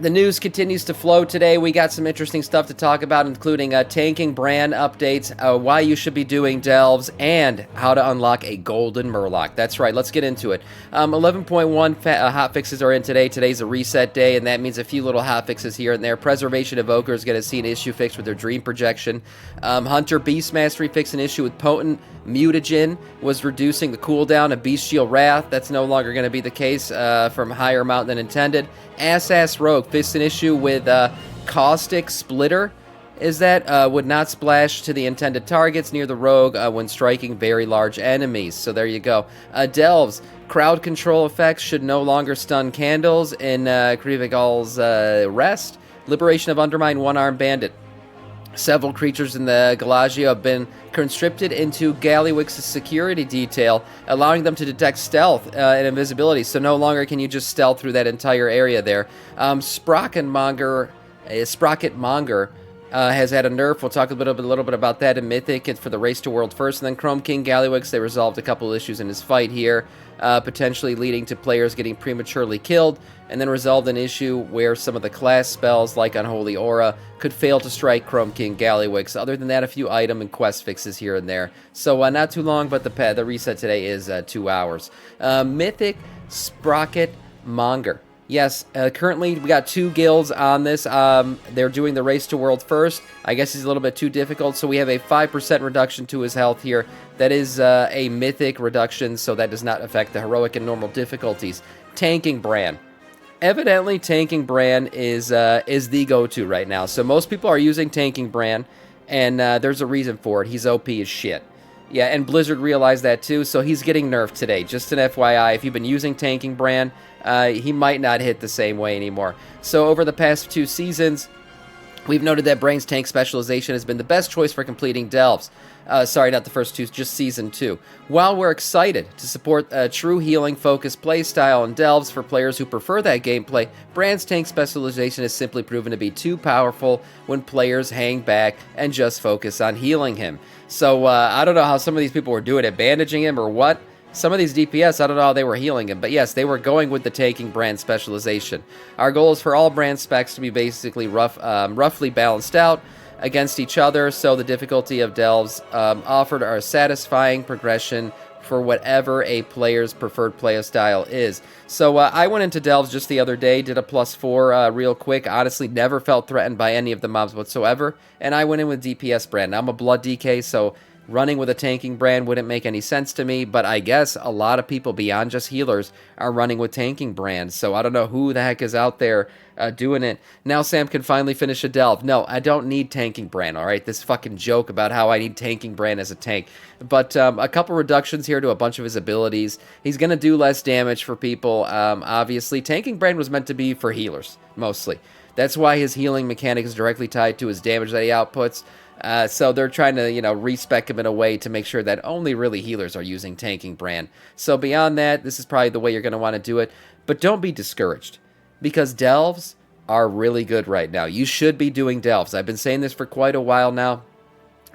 The news continues to flow today. We got some interesting stuff to talk about, including tanking Brann updates, why you should be doing delves, and how to unlock a golden Murloc. That's right, let's get into it. 11.1 hotfixes are in today. Today's a reset day, and that means a few little hotfixes here and there. Preservation Evoker is going to see an issue fixed with their Dream Projection. Hunter Beast Mastery fixed an issue with Potent Mutagen, was reducing the cooldown of Bestial Wrath. That's no longer going to be the case from higher amount than intended. Ass Rogue fixed an issue with Caustic Splitter, is that would not splash to the intended targets near the rogue when striking very large enemies. So there you go. Delves, crowd control effects should no longer stun candles in Krivigal's Rest. Liberation of Undermine One-Armed Bandit. Several creatures in the Galagio have been conscripted into Gallywix's security detail, allowing them to detect stealth and invisibility, so no longer can you just stealth through that entire area there. Sprocketmonger has had a nerf. We'll talk a little bit about that in Mythic and for the Race to World first. And then Chrome King Gallywix, they resolved a couple issues in his fight here, potentially leading to players getting prematurely killed, and then resolved an issue where some of the class spells, like Unholy Aura, could fail to strike Chrome King Gallywix. Other than that, a few item and quest fixes here and there. So not too long, but the reset today is 2 hours. Mythic Sprocketmonger. Yes, currently we got 2 guilds on this. They're doing the Race to World first. I guess he's a little bit too difficult, so we have a 5% reduction to his health here. That is a mythic reduction, so that does not affect the heroic and normal difficulties. Tanking Brann. Evidently, tanking Brann is the go-to right now. So most people are using tanking Brann, and there's a reason for it. He's OP as shit. Yeah, and Blizzard realized that too, so he's getting nerfed today. Just an FYI, if you've been using tanking Brann, he might not hit the same way anymore. So over the past 2 seasons, we've noted that Brann's tank specialization has been the best choice for completing delves. Sorry, not the first 2, just Season 2. While we're excited to support a true healing-focused playstyle and delves for players who prefer that gameplay, Brann's tank specialization has simply proven to be too powerful when players hang back and just focus on healing him. So, I don't know how some of these people were doing it, bandaging him or what. Some of these DPS, I don't know how they were healing him, but yes, they were going with the taking Brann specialization. Our goal is for all Brann specs to be basically roughly balanced out against each other, so the difficulty of delves offered are a satisfying progression for whatever a player's preferred playstyle is. So I went into delves just the other day, did a +4 real quick. Honestly, never felt threatened by any of the mobs whatsoever, and I went in with DPS Brann. Now, I'm a blood DK, so running with a tanking Brann wouldn't make any sense to me, but I guess a lot of people beyond just healers are running with tanking Brann, so I don't know who the heck is out there doing it. Now Sam can finally finish a delve. No, I don't need tanking Brann, alright? This fucking joke about how I need tanking Brann as a tank. But a couple reductions here to a bunch of his abilities. He's going to do less damage for people, obviously. Tanking Brann was meant to be for healers, mostly. That's why his healing mechanic is directly tied to his damage that he outputs. So they're trying to, respec him in a way to make sure that only really healers are using tanking Brann. So beyond that, this is probably the way you're going to want to do it. But don't be discouraged, because delves are really good right now. You should be doing delves. I've been saying this for quite a while now.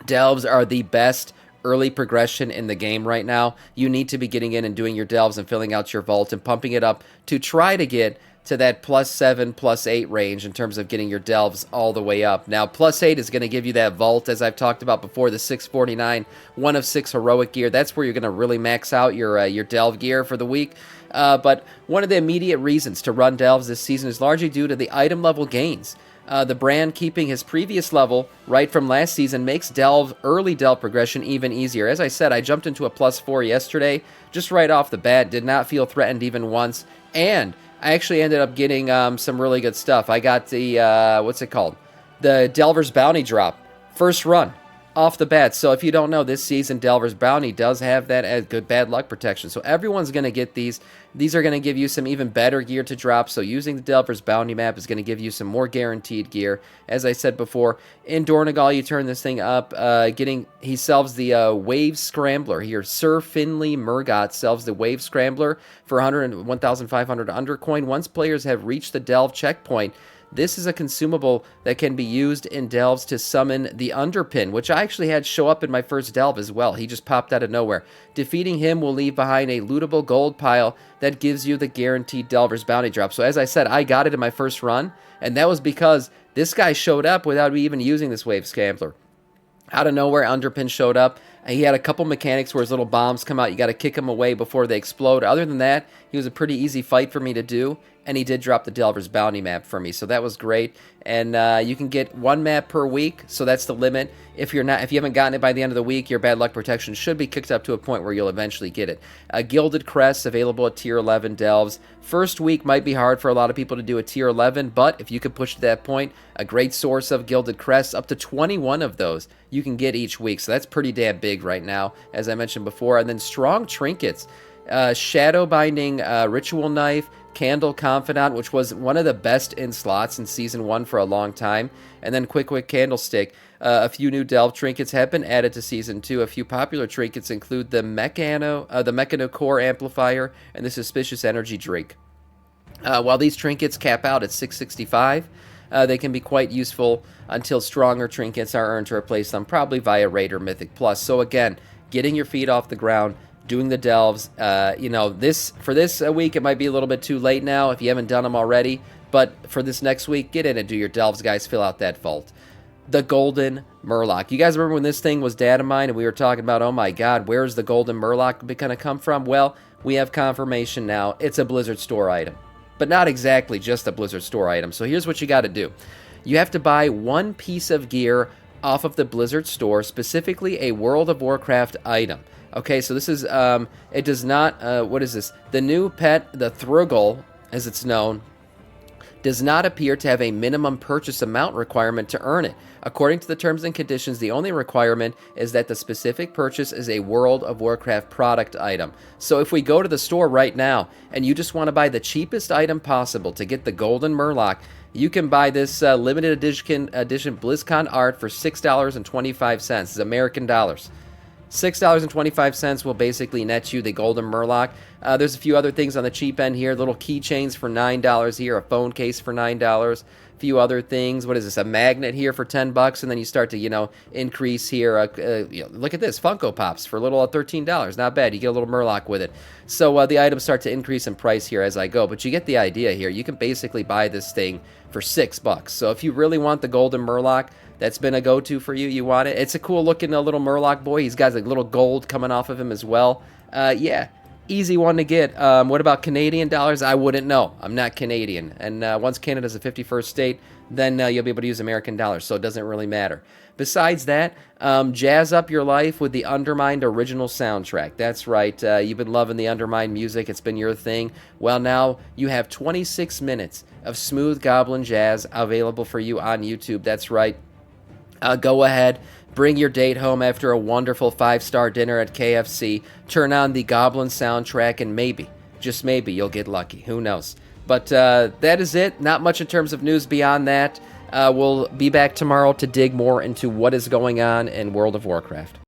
Delves are the best early progression in the game right now. You need to be getting in and doing your delves and filling out your vault and pumping it up to try to get to that +7, +8 range in terms of getting your delves all the way up. Now, +8 is going to give you that vault, as I've talked about before, the 649, 1 of 6 heroic gear. That's where you're going to really max out your delve gear for the week. But one of the immediate reasons to run delves this season is largely due to the item level gains. The Brann keeping his previous level right from last season makes early delve progression even easier. As I said, I jumped into a +4 yesterday, just right off the bat, did not feel threatened even once, and I actually ended up getting some really good stuff. I got the, what's it called? The Delver's Bounty drop. First run. Off the bat. So if you don't know, this season Delver's Bounty does have that as good bad luck protection. So everyone's going to get these. These are going to give you some even better gear to drop. So using the Delver's Bounty map is going to give you some more guaranteed gear. As I said before, in Dornegal, you turn this thing up. He sells the Wave Scrambler here. Sir Finley Murgot sells the Wave Scrambler for 1,500 undercoin. Once players have reached the Delve checkpoint, this is a consumable that can be used in delves to summon the Underpin, which I actually had show up in my first delve as well. He just popped out of nowhere. Defeating him will leave behind a lootable gold pile that gives you the guaranteed Delver's Bounty drop. So as I said, I got it in my first run, and that was because this guy showed up without me even using this Wave Scambler. Out of nowhere, Underpin showed up. He had a couple mechanics where his little bombs come out. You got to kick him away before they explode. Other than that, he was a pretty easy fight for me to do, and he did drop the Delver's Bounty map for me, so that was great. And you can get one map per week, so that's the limit. If you haven't gotten it by the end of the week, your bad luck protection should be kicked up to a point where you'll eventually get it. Gilded Crests available at tier 11 delves. First week might be hard for a lot of people to do a tier 11, but if you could push to that point, a great source of Gilded Crests, up to 21 of those you can get each week, so that's pretty damn big right now, as I mentioned before. And then strong trinkets. Shadow Binding Ritual Knife, Candle Confidant, which was one of the best in slots in Season 1 for a long time, and then Quick Candlestick. A few new delve trinkets have been added to Season 2. A few popular trinkets include the Mechano Core Amplifier and the Suspicious Energy Drink. While these trinkets cap out at 665, they can be quite useful until stronger trinkets are earned to replace them, probably via Raid or Mythic Plus. So again, getting your feet off the ground, doing the delves. For this week, it might be a little bit too late now if you haven't done them already. But for this next week, get in and do your delves, guys. Fill out that vault. The Golden Murloc. You guys remember when this thing was data mined and we were talking about, oh my god, where's the Golden Murloc going to come from? Well, we have confirmation now. It's a Blizzard Store item. But not exactly just a Blizzard Store item. So here's what you got to do. You have to buy one piece of gear off of the Blizzard Store, specifically a World of Warcraft item. Okay, so this is, it does not, what is this? The new pet, the Thruggle, as it's known, does not appear to have a minimum purchase amount requirement to earn it. According to the terms and conditions, the only requirement is that the specific purchase is a World of Warcraft product item. So if we go to the store right now, and you just want to buy the cheapest item possible to get the Golden Murloc, you can buy this limited edition BlizzCon art for $6.25. It's American dollars. $6.25 will basically net you the Golden Murloc. There's a few other things on the cheap end here. Little keychains for $9 here, a phone case for $9. A few other things. What is this? A magnet here for $10, and then you start to, increase here. Look at this, Funko Pops for a little $13. Not bad. You get a little Murloc with it. So the items start to increase in price here as I go, but you get the idea here. You can basically buy this thing for $6. So if you really want the Golden Murloc, that's been a go-to for you. You want it. It's a cool looking little Murloc boy. He's got like little gold coming off of him as well. Yeah, easy one to get. What about Canadian dollars? I wouldn't know. I'm not Canadian. And once Canada's a 51st state, then you'll be able to use American dollars, so it doesn't really matter. Besides that, jazz up your life with the Undermine original soundtrack. That's right. You've been loving the Undermine music. It's been your thing. Well, now you have 26 minutes of smooth goblin jazz available for you on YouTube. That's right. Go ahead, bring your date home after a wonderful 5-star dinner at KFC, turn on the Goblin soundtrack, and maybe, just maybe, you'll get lucky. Who knows? But that is it. Not much in terms of news beyond that. We'll be back tomorrow to dig more into what is going on in World of Warcraft.